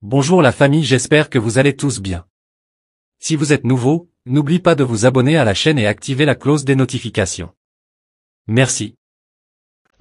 Bonjour la famille, j'espère que vous allez tous bien. Si vous êtes nouveau, n'oublie pas de vous abonner à la chaîne et activer la cloche des notifications. Merci.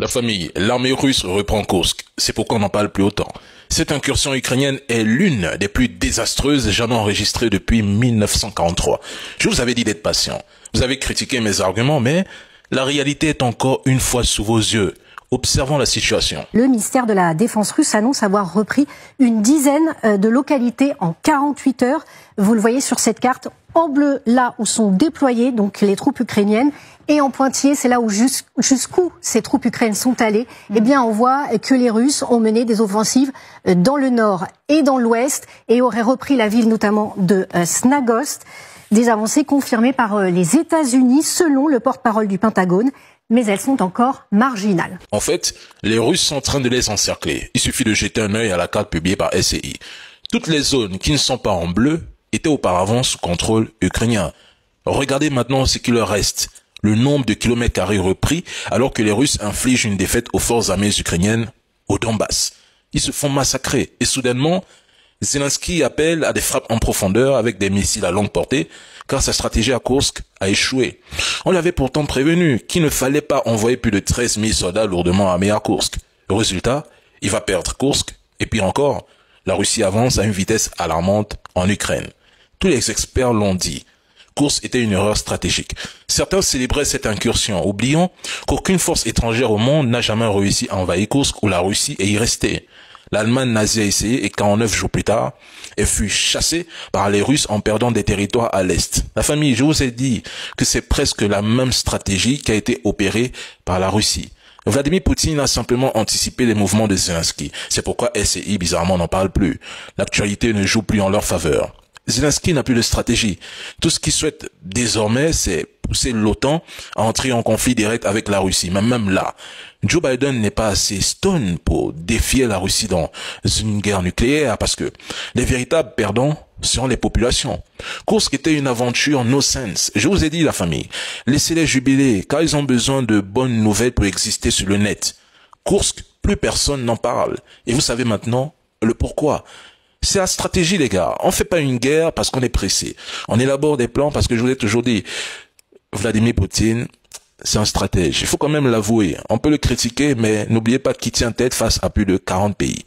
La famille, l'armée russe reprend Kursk. C'est pourquoi on n'en parle plus autant. Cette incursion ukrainienne est l'une des plus désastreuses jamais enregistrées depuis 1943. Je vous avais dit d'être patient. Vous avez critiqué mes arguments, mais la réalité est encore une fois sous vos yeux. Observons la situation. Le ministère de la Défense russe annonce avoir repris une dizaine de localités en 48 heures. Vous le voyez sur cette carte, en bleu, là où sont déployées donc les troupes ukrainiennes, et en pointillé, c'est là où jusqu'où ces troupes ukrainiennes sont allées. Eh bien, on voit que les Russes ont mené des offensives dans le nord et dans l'ouest, et auraient repris la ville notamment de Snagost. Des avancées confirmées par les États-Unis, selon le porte-parole du Pentagone. Mais elles sont encore marginales. En fait, les Russes sont en train de les encercler. Il suffit de jeter un œil à la carte publiée par SCI. Toutes les zones qui ne sont pas en bleu étaient auparavant sous contrôle ukrainien. Regardez maintenant ce qui leur reste. Le nombre de kilomètres carrés repris alors que les Russes infligent une défaite aux forces armées ukrainiennes au Donbass. Ils se font massacrer et soudainement, Zelensky appelle à des frappes en profondeur avec des missiles à longue portée car sa stratégie à Kursk a échoué. On l'avait pourtant prévenu qu'il ne fallait pas envoyer plus de 13 000 soldats lourdement armés à Kursk. Résultat, il va perdre Kursk et pire encore, la Russie avance à une vitesse alarmante en Ukraine. Tous les experts l'ont dit. Kursk était une erreur stratégique. Certains célébraient cette incursion, oubliant qu'aucune force étrangère au monde n'a jamais réussi à envahir Kursk où la Russie est y restée. L'Allemagne nazie a essayé et 49 jours plus tard, elle fut chassée par les Russes en perdant des territoires à l'Est. La famille, je vous ai dit que c'est presque la même stratégie qui a été opérée par la Russie. Vladimir Poutine a simplement anticipé les mouvements de Zelensky. C'est pourquoi SCI, bizarrement, n'en parle plus. L'actualité ne joue plus en leur faveur. Zelensky n'a plus de stratégie. Tout ce qu'il souhaite désormais, c'est pousser l'OTAN à entrer en conflit direct avec la Russie. Mais même là, Joe Biden n'est pas assez stone pour défier la Russie dans une guerre nucléaire parce que les véritables perdants seront les populations. Kursk était une aventure no sense. Je vous ai dit, la famille, laissez-les jubiler car ils ont besoin de bonnes nouvelles pour exister sur le net. Kursk, plus personne n'en parle. Et vous savez maintenant le pourquoi. C'est la stratégie, les gars. On fait pas une guerre parce qu'on est pressé. On élabore des plans parce que je vous ai toujours dit, Vladimir Poutine, c'est un stratège. Il faut quand même l'avouer. On peut le critiquer, mais n'oubliez pas qu'il tient tête face à plus de 40 pays.